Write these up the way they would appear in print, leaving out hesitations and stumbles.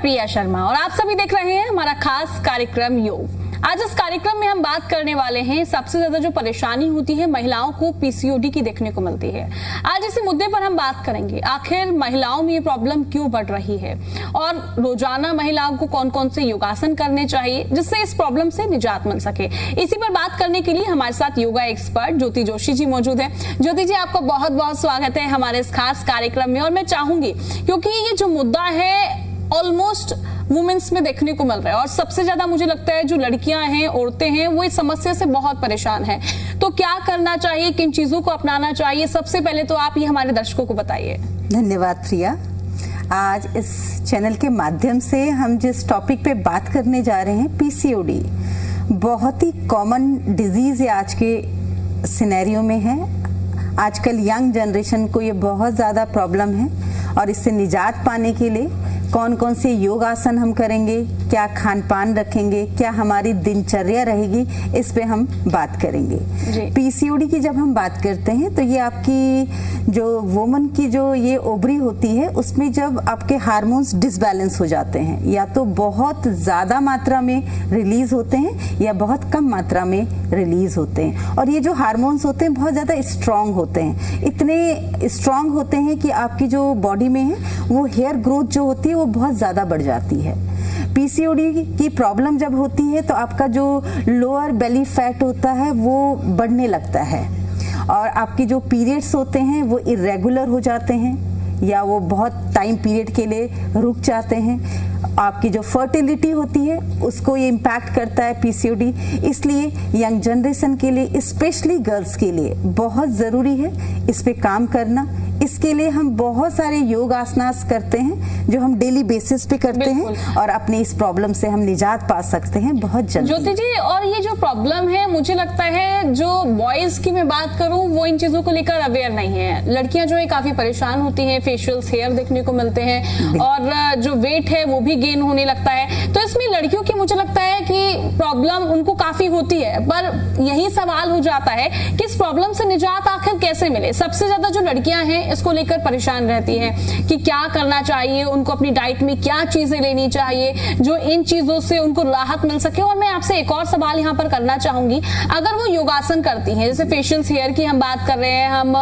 प्रिया शर्मा और आप सभी देख रहे हैं हमारा खास कार्यक्रम योग। आज इस कार्यक्रम में हम बात करने वाले हैं सबसे ज्यादा जो परेशानी होती है महिलाओं को पीसीओडी की देखने को मिलती है। आज इसी मुद्दे पर हम बात करेंगे, आखिर महिलाओं में ये प्रॉब्लम क्यों बढ़ रही है और रोजाना महिलाओं को कौन कौन से योगासन करने चाहिए जिससे इस प्रॉब्लम से निजात मिल सके। इसी पर बात करने के लिए हमारे साथ योगा एक्सपर्ट ज्योति जोशी जी मौजूद है। ज्योति जी, आपका बहुत बहुत स्वागत है हमारे इस खास कार्यक्रम में। और मैं चाहूंगी, क्योंकि ये जो मुद्दा है ऑलमोस्ट वुमेन्स में देखने को मिल रहा है और सबसे ज्यादा मुझे लगता है जो लड़कियां हैं, औरतें हैं, वो इस समस्या से बहुत परेशान हैं। तो क्या करना चाहिए, किन चीजों को अपनाना चाहिए, सबसे पहले तो आप ये हमारे दर्शकों को बताइए। धन्यवाद प्रिया। आज इस चैनल के माध्यम से हम जिस टॉपिक पे बात करने जा रहे हैं, पीसीओडी, बहुत ही कॉमन डिजीज है आज के सिनेरियो में है। आजकल यंग जनरेशन को ये बहुत ज़्यादा प्रॉब्लम है और इससे निजात पाने के लिए कौन कौन से योग आसन हम करेंगे, क्या खान पान रखेंगे, क्या हमारी दिनचर्या रहेगी, इस पे हम बात करेंगे। पीसीओडी की जब हम बात करते हैं तो ये आपकी जो वुमन की जो ये ओवरी होती है उसमें जब आपके हार्मोन्स डिसबैलेंस हो जाते हैं, या तो बहुत ज़्यादा मात्रा में रिलीज होते हैं या बहुत कम मात्रा में रिलीज होते हैं। और ये जो हार्मोन्स होते हैं बहुत ज़्यादा स्ट्रॉन्ग होते हैं, इतने स्ट्रॉन्ग होते हैं कि आपकी जो बॉडी में है वो हेयर ग्रोथ जो होती है वो बहुत ज़्यादा बढ़ जाती है। पीसीओडी की प्रॉब्लम जब होती है तो आपका जो लोअर बेली फैट होता है वो बढ़ने लगता है और आपके जो पीरियड्स होते हैं वो इरेगुलर हो जाते हैं या वो बहुत टाइम पीरियड के लिए रुक जाते हैं। आपकी जो फर्टिलिटी होती है उसको ये इम्पैक्ट करता है पीसीओडी। इसलिए यंग जनरेशन के लिए, स्पेशली गर्ल्स के लिए बहुत ज़रूरी है इस पे काम करना। इसके लिए हम बहुत सारे योग आसनास करते हैं जो हम डेली बेसिस पे करते हैं और अपने इस प्रॉब्लम से हम निजात पा सकते हैं बहुत जल्दी। ज्योति जी, और ये जो प्रॉब्लम है मुझे लगता है जो बॉयज की मैं बात करूं वो इन चीजों को लेकर अवेयर नहीं है। लड़कियां जो है काफी परेशान होती हैं, फेशियल्स, हेयर देखने को मिलते हैं और जो वेट है वो भी गेन होने लगता है। तो इसमें लड़कियों की मुझे लगता है कि प्रॉब्लम उनको काफी होती है, पर यही सवाल हो जाता है कि इस प्रॉब्लम से निजात आखिर कैसे मिले। सबसे ज्यादा जो लड़कियां हैं इसको लेकर परेशान रहती हैं कि क्या करना चाहिए, उनको अपनी डाइट में क्या चीजें लेनी चाहिए जो इन चीजों से उनको राहत मिल सके। और मैं आपसे एक और सवाल यहाँ पर करना चाहूंगी, अगर वो योगासन करती हैं, जैसे फेशियल्स, हेयर की हम बात कर रहे हैं, हम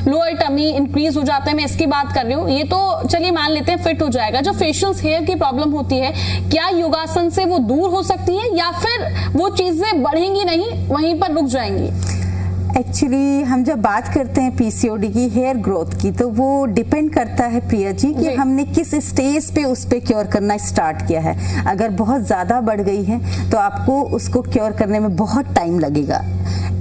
लोअर टमी इंक्रीज हो जाता है, मैं इसकी बात कर रही हूँ, ये तो चलिए मान लेते हैं फिट हो जाएगा। जो फेशियल्स, हेयर की प्रॉब्लम होती है, क्या योगासन से वो दूर हो सकती है या फिर वो चीजें बढ़ेंगी नहीं, वहीं पर रुक जाएंगी? एक्चुअली हम जब बात करते हैं पीसीओडी की, हेयर ग्रोथ की, तो वो डिपेंड करता है प्रिया जी कि हमने किस स्टेज पे उस पे क्योर करना स्टार्ट किया है। अगर बहुत ज़्यादा बढ़ गई है तो आपको उसको क्योर करने में बहुत टाइम लगेगा।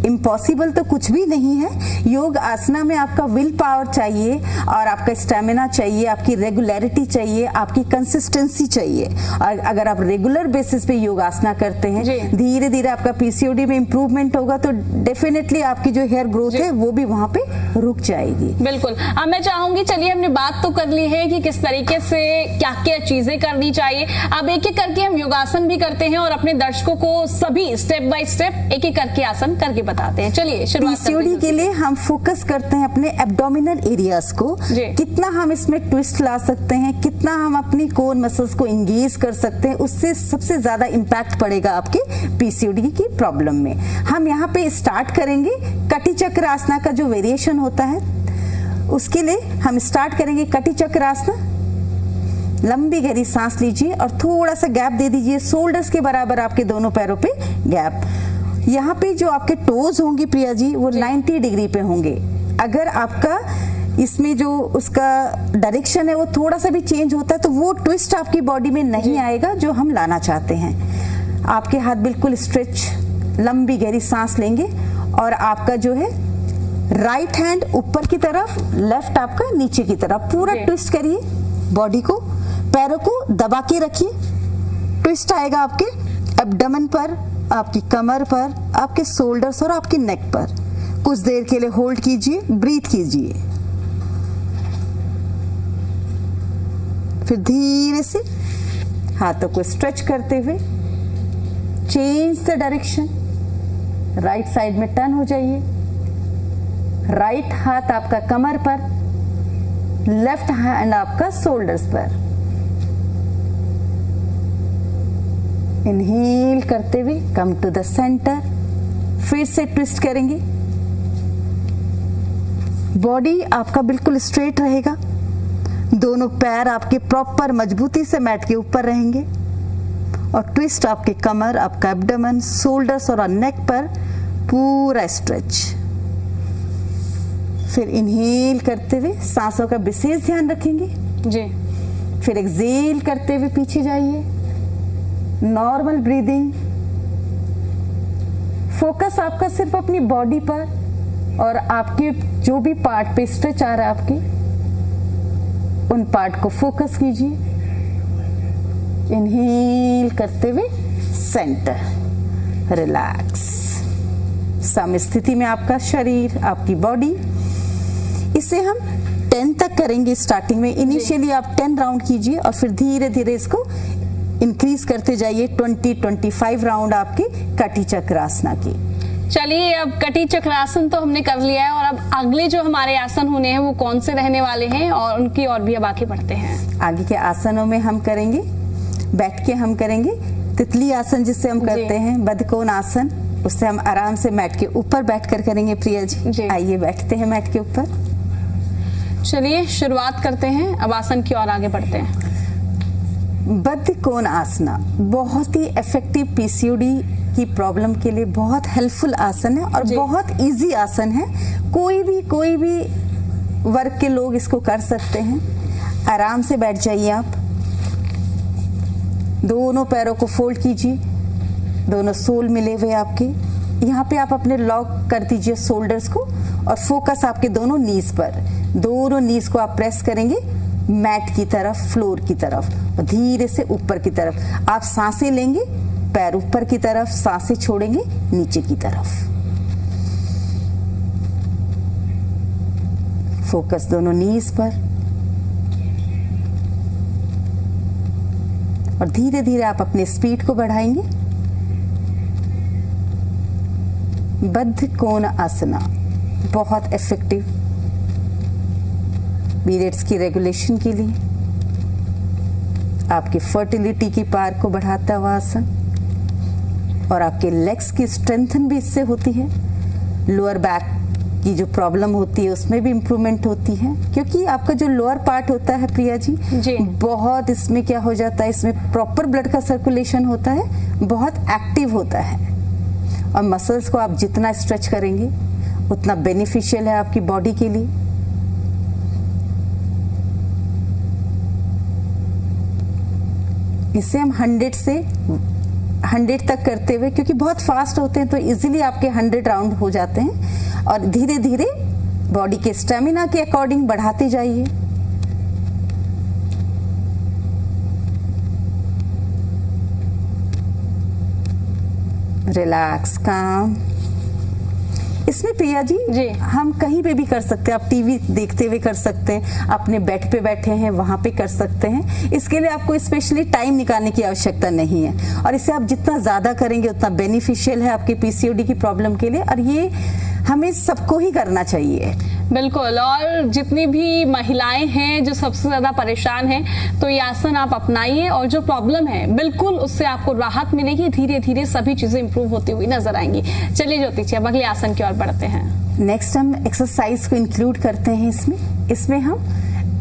इम्पॉसिबल तो कुछ भी नहीं है। योग आसना में आपका विल पावर चाहिए और आपका स्टेमिना चाहिए, आपकी रेगुलरिटी चाहिए, आपकी कंसिस्टेंसी चाहिए। और अगर आप रेगुलर बेसिस पे योग आसना करते हैं, धीरे धीरे आपका पीसीओडी में इम्प्रूवमेंट होगा तो डेफिनेटली आपकी जो हेयर ग्रोथ है वो भी वहां पे रुक जाएगी। बिल्कुल। अब मैं चाहूंगी, चलिए हमने बात तो कर ली है कि किस तरीके से क्या क्या चीजें करनी चाहिए। अब एक एक करके हम योगासन भी करते हैं और अपने दर्शकों को सभी स्टेप बाय स्टेप एक एक करके आसन करके बताते हैं। चलिए शुरुआत करते हैं। पीसीओडी के लिए हम फोकस करते हैं अपने एब्डोमिनल एरियाज को, कितना हम इसमें ट्विस्ट ला सकते हैं, कितना हम अपनी कोर मसल्स को एंगेज कर सकते हैं, उससे सबसे ज्यादा इम्पैक्ट पड़ेगा आपके पीसीओडी की प्रॉब्लम में। हम यहाँ पे स्टार्ट करेंगे कटी चक्र आसना का जो वेरिएशन होता है, उसके लिए हम स्टार्ट करेंगे कटी चक्र आसना। लंबी गहरी सांस लीजिए और थोड़ा सा गैप दे दीजिए, शोल्डर्स के बराबर आपके दोनों पैरों पे गैप। यहाँ पे जो आपके टोज होंगी प्रिया जी वो 90 डिग्री पे होंगे। अगर आपका इसमें जो उसका डायरेक्शन है वो थोड़ा सा भी चेंज होता है तो वो ट्विस्ट आपकी बॉडी में नहीं आएगा जो हम लाना चाहते हैं। आपके हाथ बिल्कुल स्ट्रेच, लंबी गहरी सांस लेंगे और आपका जो है राइट हैंड ऊपर की तरफ, लेफ्ट आपका नीचे की तरफ, पूरा ट्विस्ट करिए बॉडी को, पैरों को दबा के रखिए। ट्विस्ट आएगा आपके एब्डोमेन पर, आपकी कमर पर, आपके शोल्डर्स और आपके नेक पर। कुछ देर के लिए होल्ड कीजिए, ब्रीथ कीजिए, फिर धीरे से हाथों को स्ट्रेच करते हुए change the direction, right side में टर्न हो जाइए। राइट हाथ आपका कमर पर, लेफ्ट हैंड आपका शोल्डर्स पर। इनहेल करते हुए कम टू द सेंटर, फिर से ट्विस्ट करेंगे। बॉडी आपका बिल्कुल स्ट्रेट रहेगा, दोनों पैर आपके प्रॉपर मजबूती से मैट के ऊपर रहेंगे और ट्विस्ट आपके कमर, आपका एब्डोमेन, शोल्डर्स और नेक पर पूरा स्ट्रेच। फिर इनहेल करते हुए सांसों का विशेष ध्यान रखेंगे जी। फिर एक्सेल करते हुए पीछे जाइए, नॉर्मल ब्रीदिंग। फोकस आपका सिर्फ अपनी बॉडी पर और आपके जो भी पार्ट पे स्ट्रेच आ रहा है आपके, उन पार्ट को फोकस कीजिए। इनहेल करते हुए सेंटर, रिलैक्स। सम स्थिति में आपका शरीर, आपकी बॉडी। इसे हम 10 तक करेंगे स्टार्टिंग में। इनिशियली आप 10 राउंड कीजिए और फिर धीरे धीरे इसको इंक्रीज करते जाइए। 20-25 राउंड आपके कटी चक्रासना की। चलिए, अब कटी चक्रासन तो हमने कर लिया है और अब अगले जो हमारे आसन होने हैं वो कौन से रहने वाले हैं और उनकी और भी अब आगे बढ़ते हैं। आगे के आसनों में हम करेंगे, बैठ के हम करेंगे तितली आसन, जिससे हम करते हैं बद्धकोण आसन। उससे हम आराम से मैट के ऊपर बैठकर करेंगे। प्रिया जी आइए, बैठते हैं मैट के ऊपर। चलिए शुरुआत करते हैं, अब आसन की ओर आगे बढ़ते हैं। बद्धकोण आसना बहुत ही इफेक्टिव पीसीओडी की प्रॉब्लम के लिए बहुत हेल्पफुल आसन है और बहुत इजी आसन है। कोई भी वर्ग के लोग इसको कर सकते हैं। आराम से बैठ जाइए आप, दोनों पैरों को फोल्ड कीजिए, दोनों सोल मिले हुए आपके। यहाँ पे आप अपने लॉक कर दीजिए शोल्डर्स को और फोकस आपके दोनों नीज पर। दोनों नीज को आप प्रेस करेंगे मैट की तरफ, फ्लोर की तरफ और धीरे से ऊपर की तरफ। आप सांसें लेंगे, पैर ऊपर की तरफ, सांसें छोड़ेंगे नीचे की तरफ। फोकस दोनों नीज पर और धीरे धीरे आप अपने स्पीड को बढ़ाएंगे। बद्धकोण आसना बहुत इफेक्टिव पीरियड्स की रेगुलेशन के लिए, आपकी फर्टिलिटी की पावर को बढ़ाता हुआ आसन और आपके लेग्स की स्ट्रेंथन भी इससे होती है। लोअर बैक की जो प्रॉब्लम होती है उसमें भी इम्प्रूवमेंट होती है, क्योंकि आपका जो लोअर पार्ट होता है प्रिया जी बहुत, इसमें क्या हो जाता है, इसमें प्रॉपर ब्लड का सर्कुलेशन होता है, बहुत एक्टिव होता है और मसल्स को आप जितना स्ट्रेच करेंगे उतना बेनिफिशियल है आपकी बॉडी के लिए। इसे हम 100 तक करते हुए, क्योंकि बहुत फास्ट होते हैं तो इजीली आपके 100 राउंड हो जाते हैं और धीरे धीरे बॉडी के स्टेमिना के अकॉर्डिंग बढ़ाते जाइए। रिलैक्स, काम। इसमें प्रिया जी हम कहीं पे भी कर सकते हैं। आप टीवी देखते हुए कर सकते हैं, अपने बेड पे बैठे हैं वहां पे कर सकते हैं। इसके लिए आपको स्पेशली टाइम निकालने की आवश्यकता नहीं है और इसे आप जितना ज्यादा करेंगे उतना बेनिफिशियल है आपके पीसीओडी की प्रॉब्लम के लिए और ये हमें सबको ही करना चाहिए। बिल्कुल, और जितनी भी महिलाएं हैं जो सबसे ज्यादा परेशान हैं तो ये आसन आप अपनाइए और जो प्रॉब्लम है बिल्कुल उससे आपको राहत मिलेगी। धीरे धीरे सभी चीजें इंप्रूव होती हुई नजर आएंगी। चलिए ज्योति जी, अब अगले आसन की ओर बढ़ते हैं। नेक्स्ट हम एक्सरसाइज को इंक्लूड करते हैं इसमें हम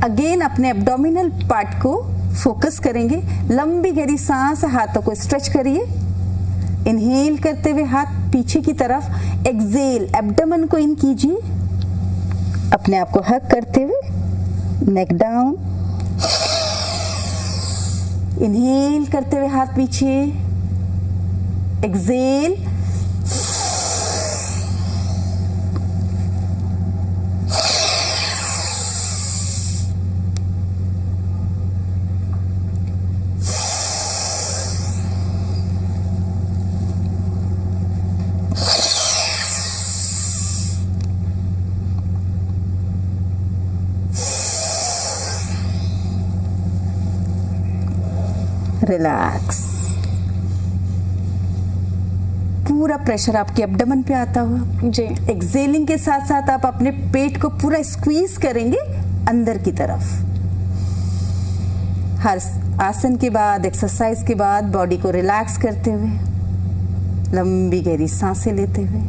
अगेन अपने एब्डोमिनल पार्ट को फोकस करेंगे। लंबी गहरी सांस, हाथों को स्ट्रेच करिए। इनहेल करते हुए हाथ पीछे की तरफ, एक्सेल एब्डोमेन को इन कीजिए, अपने आप को हक करते हुए नेक डाउन। इनहेल करते हुए हाथ पीछे, एक्सेल, रिलैक्स। पूरा प्रेशर आपके एब्डोमेन पे आता हुआ जी। एक्सेलिंग के साथ साथ आप अपने पेट को पूरा स्क्वीज करेंगे अंदर की तरफ। हर आसन के बाद, एक्सरसाइज के बाद बॉडी को रिलैक्स करते हुए लंबी गहरी सांसें लेते हुए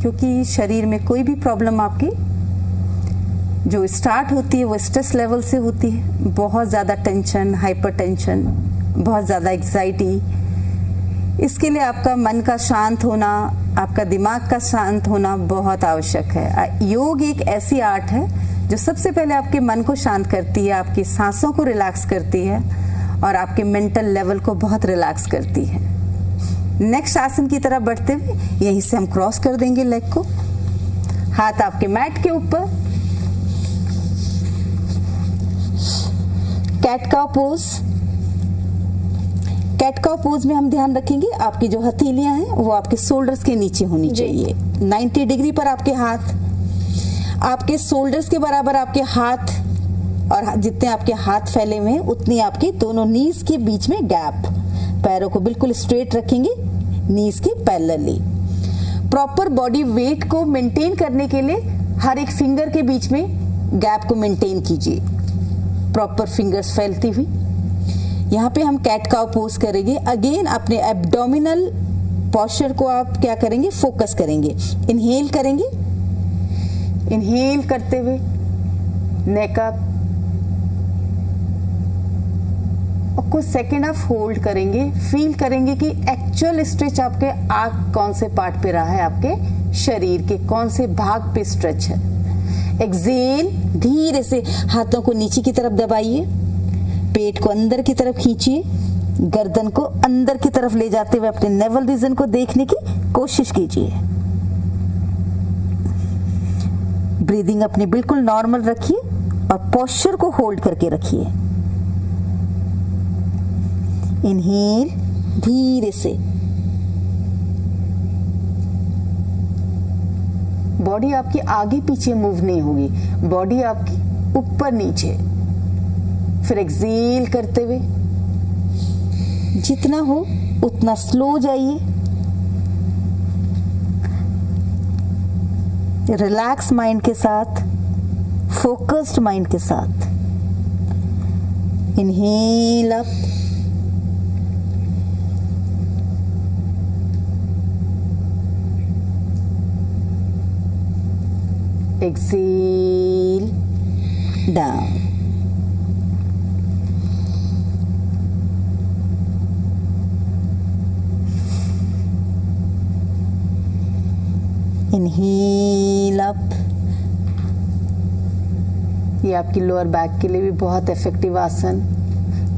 क्योंकि शरीर में कोई भी प्रॉब्लम आपकी जो स्टार्ट होती है वो स्ट्रेस लेवल से होती है। बहुत ज़्यादा टेंशन, हाइपरटेंशन, बहुत ज़्यादा एग्जाइटी, इसके लिए आपका मन का शांत होना, आपका दिमाग का शांत होना बहुत आवश्यक है। योग एक ऐसी आर्ट है जो सबसे पहले आपके मन को शांत करती है, आपकी सांसों को रिलैक्स करती है और आपके मेंटल लेवल को बहुत रिलैक्स करती है। नेक्स्ट आसन की तरफ बढ़ते हुए यहीं से हम क्रॉस कर देंगे लेग को, हाथ आपके मैट के ऊपर, cat cow pose. Cat cow pose में हम ध्यान रखेंगे आपकी जो हथेलियां हैं वो आपके शोल्डर्स के नीचे होनी चाहिए। 90 डिग्री पर आपके हाथ, आपके शोल्डर्स के बराबर आपके हाथ, और जितने आपके हाथ फैले हुए हैं उतनी आपके दोनों नीज के बीच में गैप। पैरों को बिल्कुल स्ट्रेट रखेंगे, नीज के पैरेलली। प्रॉपर बॉडी वेट को मेंटेन करने के लिए हर एक फिंगर के बीच में गैप को मेंटेन कीजिए, प्रॉपर फिंगर्स फैलती हुई। यहाँ पे हम कैट काउ पोज करेंगे। अगेन अपने एब्डोमिनल पोस्चर को आप क्या करेंगे, फोकस करेंगे। इनहेल करेंगे, इनहेल करते हुए नेक अप, और कुछ सेकेंड आप होल्ड करेंगे। फील करेंगे कि एक्चुअल स्ट्रेच आपके आंख कौन से पार्ट पे रहा है, आपके शरीर के कौन से भाग पे स्ट्रेच है। एक्सेल, धीरे से हाथों को नीचे की तरफ दबाइए, पेट को अंदर की तरफ खींचिए, गर्दन को अंदर की तरफ ले जाते हुए अपने नेवल रीजन को देखने की कोशिश कीजिए। ब्रीदिंग अपनी बिल्कुल नॉर्मल रखिए और पोस्चर को होल्ड करके रखिए। इनहेल, धीरे से बॉडी आपकी आगे पीछे मूव नहीं होगी, बॉडी आपकी ऊपर नीचे। फिर एक्सेल करते हुए जितना हो उतना स्लो जाइए, रिलैक्स माइंड के साथ, फोकस्ड माइंड के साथ। Inhale up, exhale down. Inhale up. ये आपकी लोअर बैक के लिए भी बहुत इफेक्टिव आसन,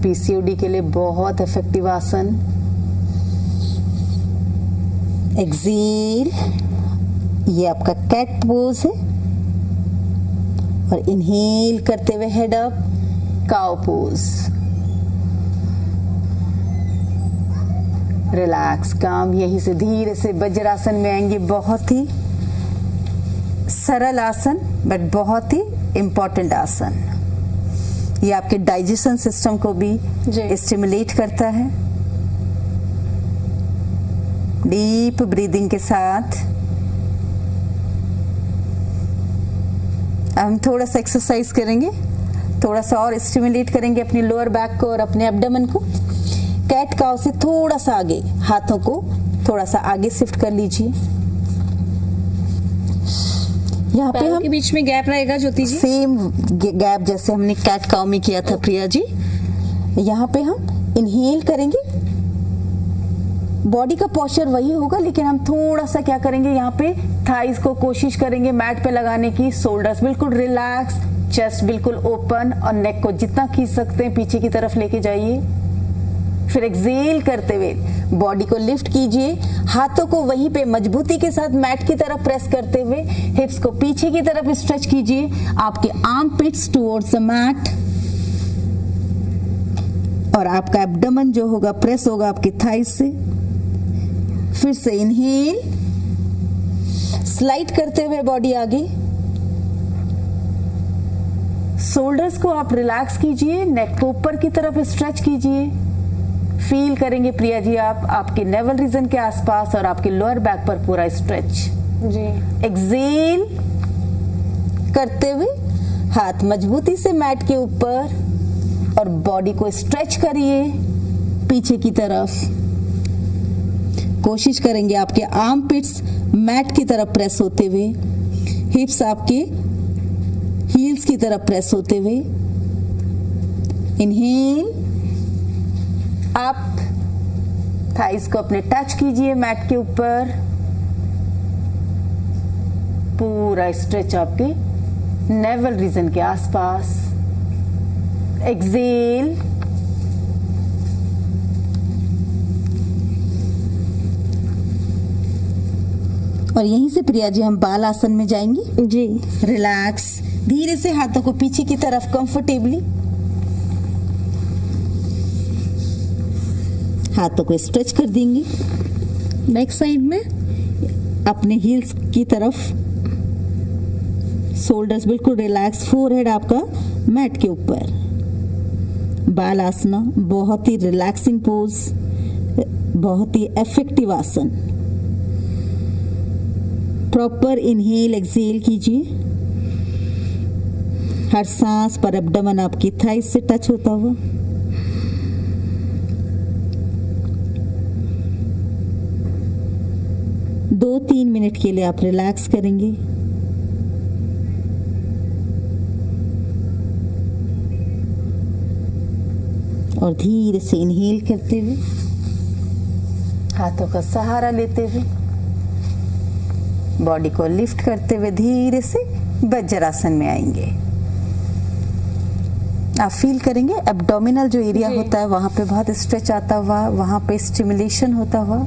पीसीओडी के लिए बहुत इफेक्टिव आसन। एक्सेल, ये आपका कैट पोज है, और इनहेल करते हुए head up, cow pose. Relax, काम। यहीं से धीरे से वज्रासन में आएंगे। बहुत ही सरल आसन बट बहुत ही इंपॉर्टेंट आसन। ये आपके डाइजेशन सिस्टम को भी स्टिमुलेट करता है। डीप ब्रीदिंग के साथ हम थोड़ा सा एक्सरसाइज करेंगे, थोड़ा सा और स्टिमुलेट करेंगे अपनी लोअर बैक को और अपने एब्डोमेन को। कैट काउ से थोड़ा सा आगे, हाथों को थोड़ा सा आगे शिफ्ट कर लीजिए। यहाँ पे हम के बीच में गैप रहेगा ज्योति जी, सेम गैप जैसे हमने कैट काउ में किया था प्रिया जी। यहाँ पे हम इनहेल करेंगे, बॉडी का पोस्चर वही होगा लेकिन हम थोड़ा सा क्या करेंगे, यहाँ पे थाइस को कोशिश करेंगे मैट पे लगाने की। शोल्डर्स बिल्कुल रिलैक्स, चेस्ट बिल्कुल ओपन, और नेक को जितना खींच सकते हैं पीछे की तरफ लेके जाइए। फिर एक्सेल करते हुए बॉडी को लिफ्ट कीजिए, हाथों को वहीं पे मजबूती के साथ मैट की तरफ प्रेस करते हुए हिप्स को पीछे की तरफ स्ट्रेच कीजिए, आपके आर्म पिट्स टुवर्ड्स द मैट, और आपका एब्डोमेन जो होगा प्रेस होगा आपके थाइस से। फिर से इनहेल, स्लाइड करते हुए बॉडी आगे, शोल्डर्स को आप रिलैक्स कीजिए, नेक को ऊपर की तरफ स्ट्रेच कीजिए। फील करेंगे प्रिया जी आप आपके नेवल रीजन के आसपास और आपके लोअर बैक पर पूरा स्ट्रेच। जी। एक्सेल करते हुए हाथ मजबूती से मैट के ऊपर और बॉडी को स्ट्रेच करिए पीछे की तरफ। कोशिश करेंगे आपके आर्म पिट्स मैट की तरफ प्रेस होते हुए, हिप्स आपके हील्स की तरफ प्रेस होते हुए। इनहेल, अप, थाइस को अपने टच कीजिए मैट के ऊपर। पूरा स्ट्रेच आपके नेवल रीजन के आसपास। एक्सेल, और यहीं से प्रिया जी हम बाल आसन में जाएंगे जी। रिलैक्स, धीरे से हाथों को पीछे की तरफ कंफर्टेबली, हाथों को स्ट्रेच कर देंगे बैक साइड में, अपने हील्स की तरफ, शोल्डर्स बिल्कुल रिलैक्स, फोरहेड आपका मैट के ऊपर। बाल आसना बहुत ही रिलैक्सिंग पोज, बहुत ही इफेक्टिव आसन। प्रॉपर इनहेल एक्सेल कीजिए, हर सांस पर एब्डोमेन आपकी थाइस से टच होता हुआ। दो 3 मिनट के लिए आप रिलैक्स करेंगे। और धीरे से इनहेल करते हुए, हाथों का सहारा लेते हुए, बॉडी को लिफ्ट करते हुए धीरे से वज्रासन में आएंगे। आप फील करेंगे एब्डोमिनल जो एरिया होता है वहां पे बहुत स्ट्रेच आता हुआ, वहां पे स्टिमुलेशन होता हुआ।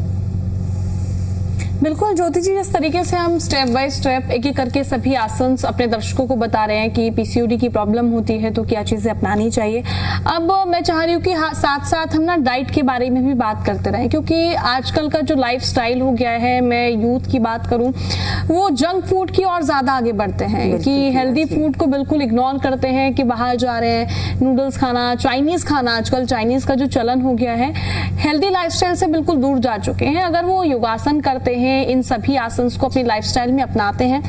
बिल्कुल ज्योति जी, जिस तरीके से हम स्टेप बाय स्टेप एक एक करके सभी आसन अपने दर्शकों को बता रहे हैं कि पीसीओडी की प्रॉब्लम होती है तो क्या चीजें अपनानी चाहिए। अब मैं चाह रही हूँ कि साथ साथ हम ना डाइट के बारे में भी बात करते रहें, क्योंकि आजकल का जो लाइफस्टाइल हो गया है, मैं यूथ की बात करूं, वो जंक फूड की और ज्यादा आगे बढ़ते हैं कि हेल्दी फूड को बिल्कुल इग्नोर करते हैं, कि बाहर जा रहे हैं नूडल्स खाना, चाइनीज खाना, आजकल चाइनीज का जो चलन हो गया है, हेल्दी लाइफस्टाइल से बिल्कुल दूर जा चुके हैं। अगर वो योगासन करते हैं, इन सभी आसन को अपनी लाइफस्टाइल में अपनाते हैं,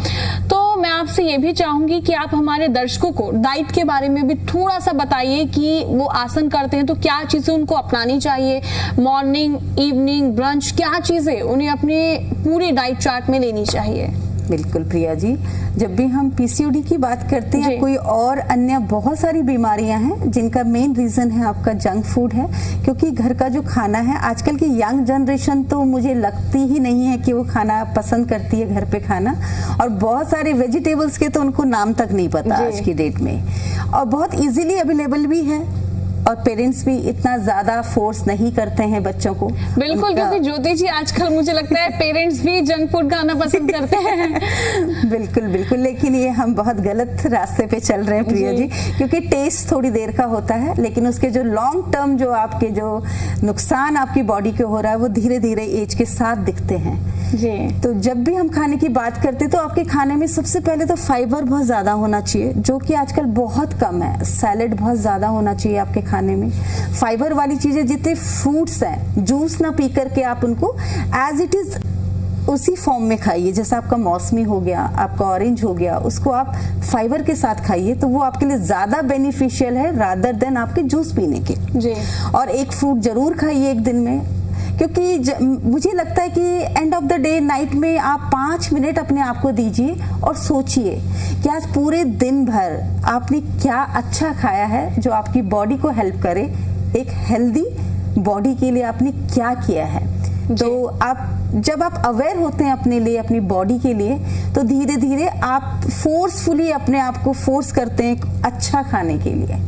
तो मैं आपसे ये भी चाहूंगी कि आप हमारे दर्शकों को डाइट के बारे में भी थोड़ा सा बताइए कि वो आसन करते हैं तो क्या चीजें उनको अपनानी चाहिए, मॉर्निंग, इवनिंग, ब्रंच, क्या चीजें उन्हें अपनी पूरी डाइट चार्ट में लेनी चाहिए। बिल्कुल प्रिया जी, जब भी हम पीसीओडी की बात करते हैं, कोई और अन्य बहुत सारी बीमारियां हैं जिनका मेन रीजन है आपका जंक फूड है, क्योंकि घर का जो खाना है, आजकल की यंग जनरेशन तो मुझे लगती ही नहीं है कि वो खाना पसंद करती है घर पे खाना, और बहुत सारे वेजिटेबल्स के तो उनको नाम तक नहीं पता आज की डेट में, और बहुत इजीली अवेलेबल भी है, और पेरेंट्स भी इतना ज्यादा फोर्स नहीं करते हैं बच्चों को। बिल्कुल, क्योंकि ज्योति जी आजकल मुझे लगता है पेरेंट्स भी जंक फूड खाना पसंद करते हैं। बिल्कुल बिल्कुल, लेकिन ये हम बहुत गलत रास्ते पे चल रहे हैं प्रिया जी, क्योंकि टेस्ट थोड़ी देर का होता है, लेकिन उसके जो लॉन्ग टर्म जो आपके जो नुकसान आपकी बॉडी के हो रहा है वो धीरे धीरे एज के साथ दिखते हैं जी। तो जब भी हम खाने की बात करते हैं तो आपके खाने में सबसे पहले तो फाइबर बहुत ज्यादा होना चाहिए, जो कि आजकल बहुत कम है। सैलेड बहुत ज्यादा होना चाहिए आपके खाने में। फाइबर वाली चीजें, जितने फ्रूट्स हैं, जूस ना पी करके आप उनको एज इट इज उसी फॉर्म में खाइए, जैसे आपका मौसमी हो गया, आपका ऑरेंज हो गया, उसको आप फाइबर के साथ खाइए, तो वो आपके लिए ज्यादा बेनिफिशियल है रादर देन आपके जूस पीने के जी। और एक फ्रूट जरूर खाइए एक दिन में, क्योंकि मुझे लगता है कि end of the day night में आप 5 मिनट अपने आप को दीजिए और सोचिए कि आज पूरे दिन भर आपने क्या अच्छा खाया है जो आपकी बॉडी को हेल्प करे। एक हेल्दी बॉडी के लिए आपने क्या किया है। तो आप जब आप अवेयर होते हैं अपने लिए, अपनी बॉडी के लिए, तो धीरे धीरे आप फोर्सफुली अपने आप को फोर्स करते हैं अच्छा खाने के लिए।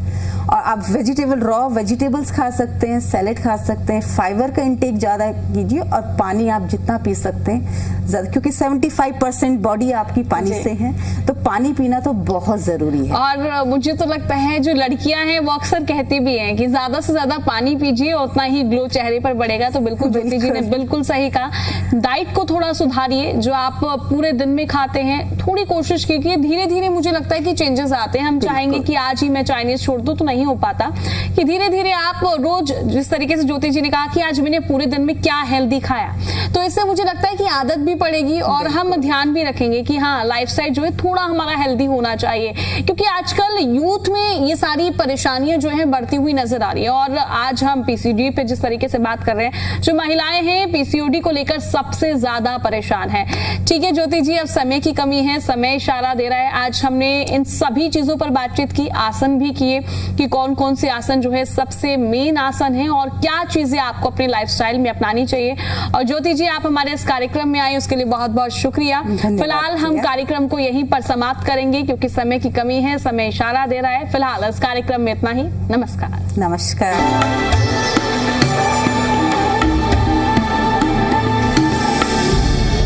और आप वेजिटेबल, रॉ वेजिटेबल्स खा सकते हैं, सैलेड खा सकते हैं, फाइबर का इंटेक ज्यादा कीजिए और पानी आप जितना पी सकते हैं ज्यादा, क्योंकि 75% बॉडी आपकी पानी से है, तो पानी पीना तो बहुत जरूरी है। और मुझे तो लगता है जो लड़कियां हैं वो अक्सर कहती भी हैं कि ज्यादा से ज्यादा पानी पीजिए, उतना ही ग्लो चेहरे पर बढ़ेगा। तो बिल्कुल ज्योति जी ने बिल्कुल सही कहा। डाइट को थोड़ा सुधारिए, जो आप पूरे दिन में खाते हैं थोड़ी कोशिश कीजिए, धीरे धीरे मुझे लगता है कि चेंजेस आते हैं। हम चाहेंगे कि आज ही मैं चाइनीज छोड़ दूं तो नहीं नहीं हो पाता, कि धीरे धीरे आप रोज, जिस तरीके से ज्योति जी ने कहा कि आज मैंने पूरे दिन में क्या हेल्दी खाया, तो इससे मुझे लगता है कि आदत भी पड़ेगी और हम ध्यान भी रखेंगे कि हाँ, लाइफस्टाइल जो है थोड़ा हमारा हेल्दी होना चाहिए, क्योंकि आजकल यूथ में ये सारी परेशानियां जो है बढ़ती हुई नजर आ रही है। और आज हम पीसीओडी पे जिस तरीके से बात कर रहे हैं, जो महिलाएं हैं पीसीओडी को लेकर सबसे ज्यादा परेशान है। ठीक है ज्योति जी, अब समय की कमी है, समय इशारा दे रहा है। आज हमने इन सभी चीजों पर बातचीत की, आसन भी किए कि कौन कौन से आसन जो है सबसे मेन आसन है और क्या चीजें आपको अपने लाइफस्टाइल में अपनानी चाहिए। और ज्योति जी, आप हमारे इस कार्यक्रम में आए उसके लिए बहुत बहुत शुक्रिया। फिलहाल हम कार्यक्रम को यहीं पर समाप्त करेंगे क्योंकि समय की कमी है, समय इशारा दे रहा है। फिलहाल इस कार्यक्रम में इतना ही। नमस्कार। नमस्कार।